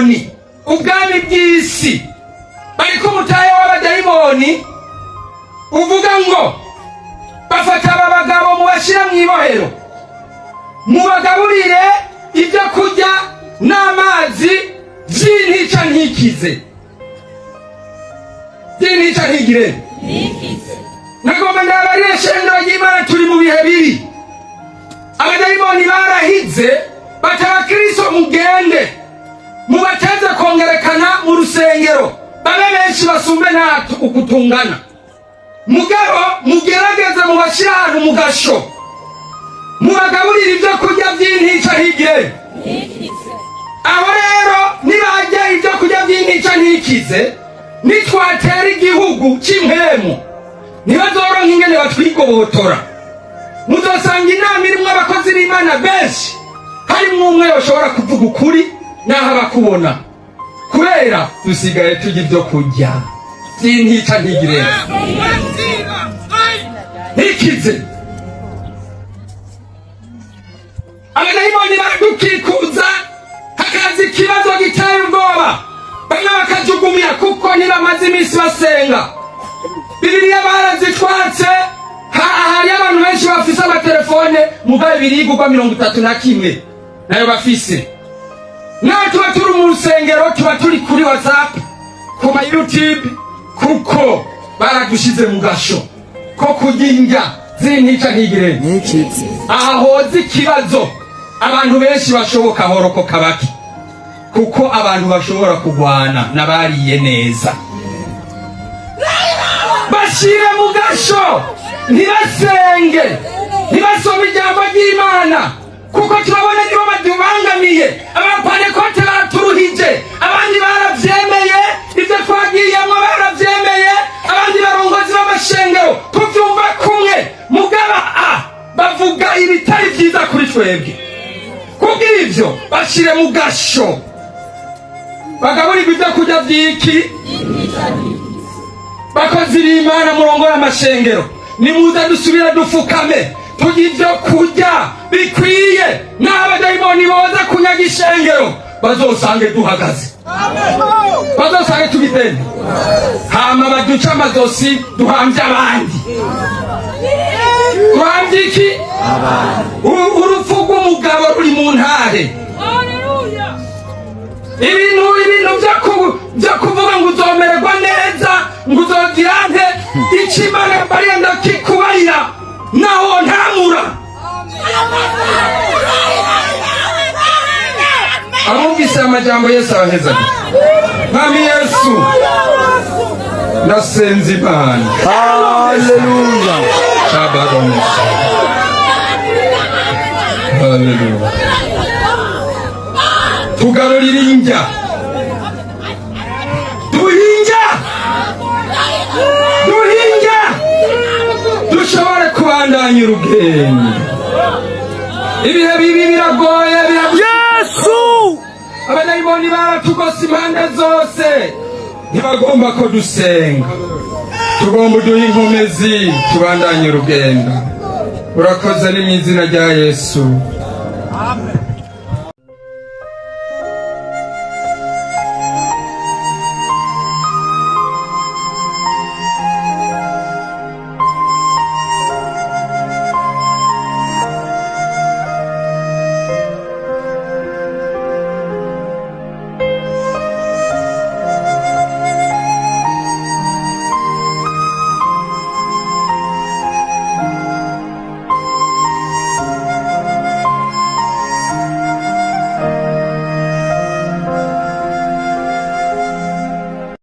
bw'abadayimoni, ubwami bw'isi. Bariko umutahe w'abadayimoni uvuga ngo bafata aba bagabo mubashira mw'ibohero, mubagaburire ibyo kurya n'amazi vy'intica ntikize. Vy'intica ntigire nagomba ndabarire shengero ry'Imana turi mu bihe bibi. Abadayimoni barahize bati abakristo mugende mubateze kongerekana mu rusengero babe benshi basumbe natwe ukutungana, mugabo mugerageze mubashira ahantu mu gasho, mubagaburire ibyo kurya vy'intica ntigire. Aho rero nibarya ibyo kurya vy'intica ntikize, nitwatera igihugu c'impemu ntibazoronka ingene batwigobotora. Muzosanga inama irimwo abakozi b'Imana benshi, harimwo umwe yoshobora kuvuga ukuri naho abakubona, kubera dusigaye turya ibyo kurya vy'intica ntigire ntikize. Abadayimoni baradukikuza, hakaza ikibazo giteye ubwoba, bamwe bakajugumira kuko ntibamaze iminsi basenga. Bibiliya barazitwatse, hari abantu benshi bafise amatelefone mugabe birigurwa 31 nayo bafise. Nawe tuba turi mu rusengero, tuba turi kuri WhatsApp, ku ma YouTube, kuko baradushize mu gasho ko kujinja z'intica ntigire n'ikizi. Ahoze ikibazo abantu benshi bashoboka horoko kabaki, kuko abantu bashobora kugwana nabariye neza. Bashire mu gasho, ntibasenge, ntibasome ijambo ry'Imana, kuko turabona nibo badubangamiye. Abapantekote baraturuhije, abandi baravyemeye, ivyo twagiyemwo baravyemeye, abandi barongozi b'amashengero tuvyumva kumwe, mugaba bavuga ibitari vyiza kuri twebwe. Kubw'ivyo bashire mu gasho, bagaburirwa ibyo kurya vy'iki. Bakozi b'Imana murongora amashengero, nimuze dusubira dufukame turya ibyo kurya bikwiye, n'abadayimoni boza kunyaga ishengero bazosange duhagaze, bazosange tubitende, hama baduca amazosi duhambye abandi. Duhambye iki? Urupfu rw'umugabo ruri mu ntare. Ibintu byo kuvuga ngo uzomererwa neza, ngo uzogira nte, ikimana barenda kikubarira naho ntamura. Abumvise amajambo Yesu abaheza. Mwami Yesu nasenze Imana. Haleluya. Shabbat. Haleluya. Tugarurira injya, duhinga dushobore kubandanya urugendo. Ibihe bibi biragoye, Yesu. Abadayimoni baratugose impande zose, ntibagomba ko dusenga. Tugomba duha inkomezi tubandanye urugendo. Urakoze ni mu izina rya Yesu. Amen.